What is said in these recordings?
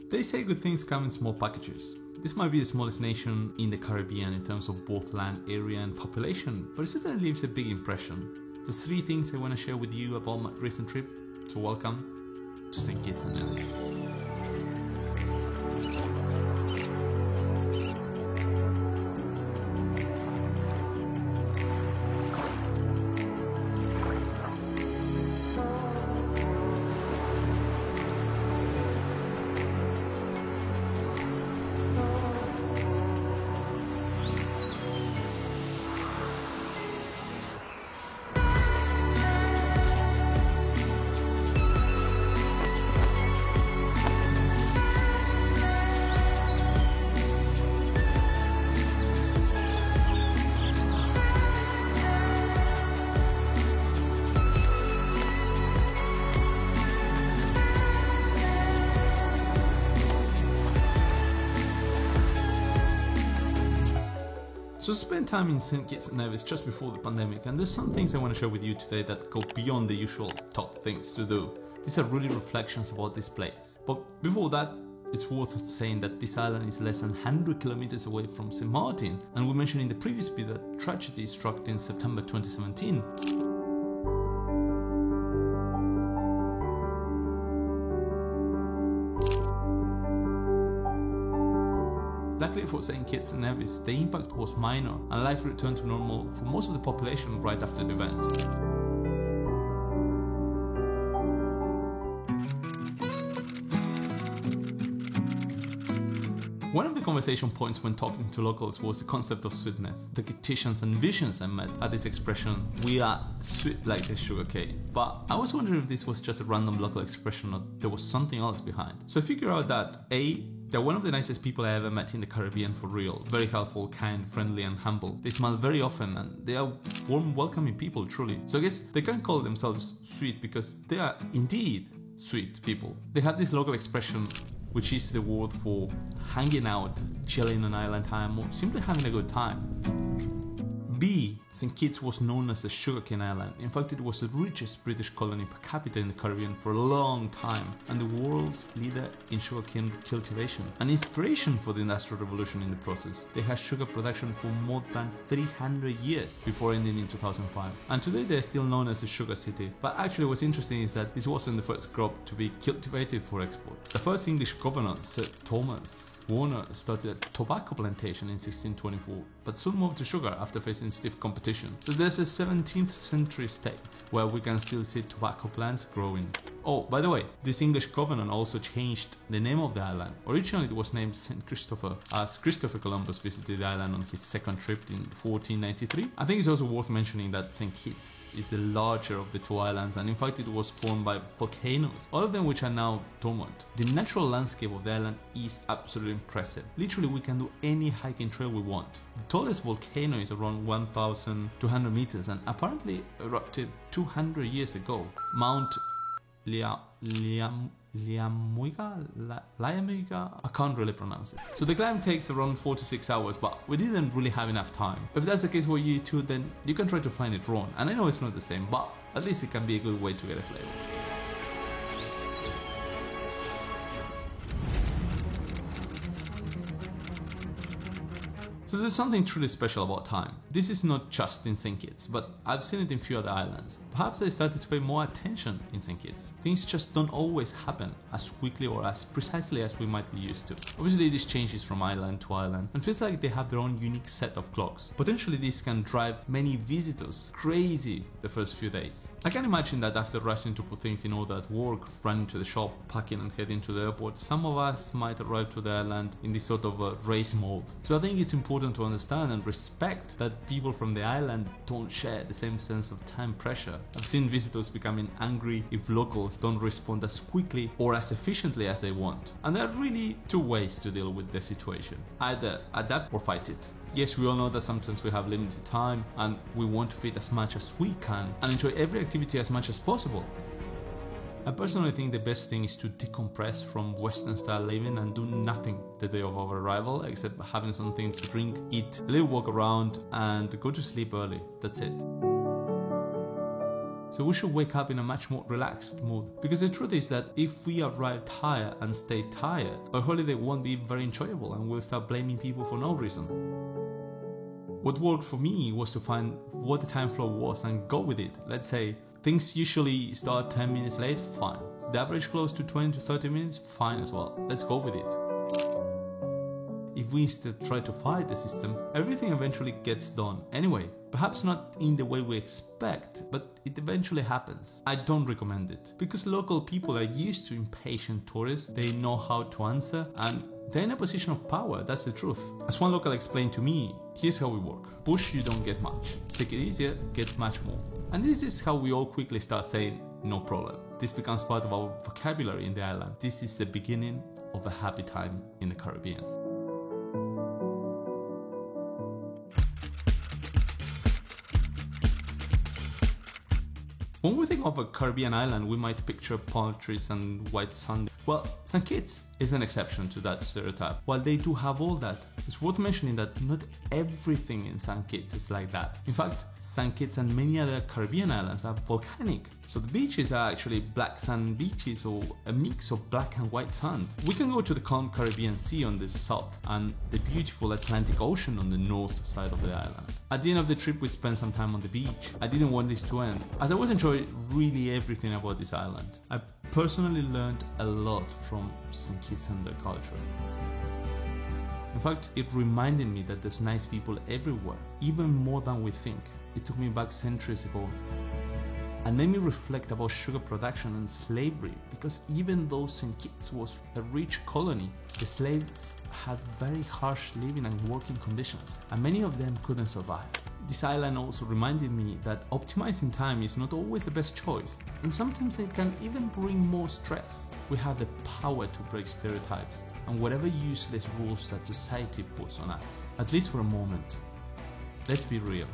They say good things come in small packages. This might be the smallest nation in the Caribbean in terms of both land area and population, but it certainly leaves a big impression. There's 3 things I want to share with you about my recent trip, so welcome to St. Kitts and Nevis. So I spent time in St. Kitts and Nevis just before the pandemic, and there's some things I want to share with you today that go beyond the usual top things to do. These are really reflections about this place. But before that, it's worth saying that this island is less than 100 kilometers away from St. Martin, and we mentioned in the previous video that tragedy struck in September 2017. Luckily for St. Kitts and Nevis, the impact was minor and life returned to normal for most of the population right after the event. One of the conversation points when talking to locals was the concept of sweetness. The Kittitians and Visions I met at this expression, "we are sweet like the sugarcane." But I was wondering if this was just a random local expression or there was something else behind. So I figured out that they're one of the nicest people I ever met in the Caribbean for real. Very helpful, kind, friendly and humble. They smile very often and they are warm, welcoming people, truly. So I guess they can call themselves sweet because they are indeed sweet people. They have this local expression which is the word for hanging out, chilling on island time, or simply having a good time. B. St. Kitts was known as the sugarcane island. In fact, it was the richest British colony per capita in the Caribbean for a long time, and the world's leader in sugarcane cultivation. An inspiration for the Industrial Revolution in the process. They had sugar production for more than 300 years before ending in 2005. And today they're still known as the Sugar City. But actually what's interesting is that this wasn't the first crop to be cultivated for export. The first English governor, Sir Thomas Warner, started a tobacco plantation in 1624, but soon moved to sugar after facing stiff competition. So there's a 17th century state where we can still see tobacco plants growing. Oh, by the way, this English governor also changed the name of the island. Originally it was named St. Christopher, as Christopher Columbus visited the island on his second trip in 1493. I think it's also worth mentioning that St. Kitts is the larger of the 2 islands, and in fact it was formed by volcanoes, all of them which are now dormant. The natural landscape of the island is absolutely impressive. Literally we can do any hiking trail we want. The tallest volcano is around 1,200 meters and apparently erupted 200 years ago. Mount Liamuiga, I can't really pronounce it. So the climb takes around 4 to 6 hours, but we didn't really have enough time. If that's the case for you too, then you can try to find it wrong. And I know it's not the same, but at least it can be a good way to get a flavor. So there's something truly special about time. This is not just in St. Kitts, but I've seen it in few other islands. Perhaps I started to pay more attention in St. Kitts. Things just don't always happen as quickly or as precisely as we might be used to. Obviously this changes from island to island and feels like they have their own unique set of clocks. Potentially this can drive many visitors crazy the first few days. I can imagine that after rushing to put things in order at work, running to the shop, packing and heading to the airport, some of us might arrive to the island in this sort of a race mode. So I think it's important to understand and respect that people from the island don't share the same sense of time pressure. I've seen visitors becoming angry if locals don't respond as quickly or as efficiently as they want. And there are really 2 ways to deal with the situation. Either adapt or fight it. Yes, we all know that sometimes we have limited time and we want to fit as much as we can and enjoy every activity as much as possible. I personally think the best thing is to decompress from Western style living and do nothing the day of our arrival except having something to drink, eat, a little walk around and go to sleep early. That's it. So we should wake up in a much more relaxed mood. Because the truth is that if we arrive tired and stay tired, our holiday won't be very enjoyable and we'll start blaming people for no reason. What worked for me was to find what the time flow was and go with it. Let's say things usually start 10 minutes late, fine. The average close to 20 to 30 minutes, fine as well. Let's go with it. If we instead try to fight the system, everything eventually gets done anyway. Perhaps not in the way we expect, but it eventually happens. I don't recommend it. Because local people are used to impatient tourists, they know how to answer, and they're in a position of power, that's the truth. As one local explained to me, here's how we work. Push, you don't get much. Take it easier, get much more. And this is how we all quickly start saying, no problem. This becomes part of our vocabulary in the island. This is the beginning of a happy time in the Caribbean. When we think of a Caribbean island, we might picture palm trees and white sand. Well, St. Kitts is an exception to that stereotype. While they do have all that, it's worth mentioning that not everything in St. Kitts is like that. In fact, St. Kitts and many other Caribbean islands are volcanic. So the beaches are actually black sand beaches or a mix of black and white sand. We can go to the calm Caribbean Sea on the south and the beautiful Atlantic Ocean on the north side of the island. At the end of the trip, we spent some time on the beach. I didn't want this to end, as I was enjoying really everything about this island. I personally learned a lot from St. Kitts and their culture. In fact, it reminded me that there's nice people everywhere, even more than we think. It took me back centuries ago and made me reflect about sugar production and slavery, because even though St. Kitts was a rich colony, the slaves had very harsh living and working conditions, and many of them couldn't survive. This island also reminded me that optimizing time is not always the best choice, and sometimes it can even bring more stress. We have the power to break stereotypes and whatever useless rules that society puts on us, at least for a moment. Let's be real.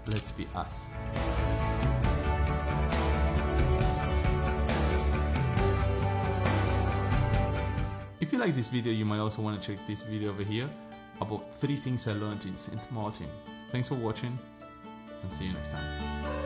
Let's be us. If you like this video, you might also want to check this video over here about 3 things I learned in St. Martin. Thanks for watching and see you next time.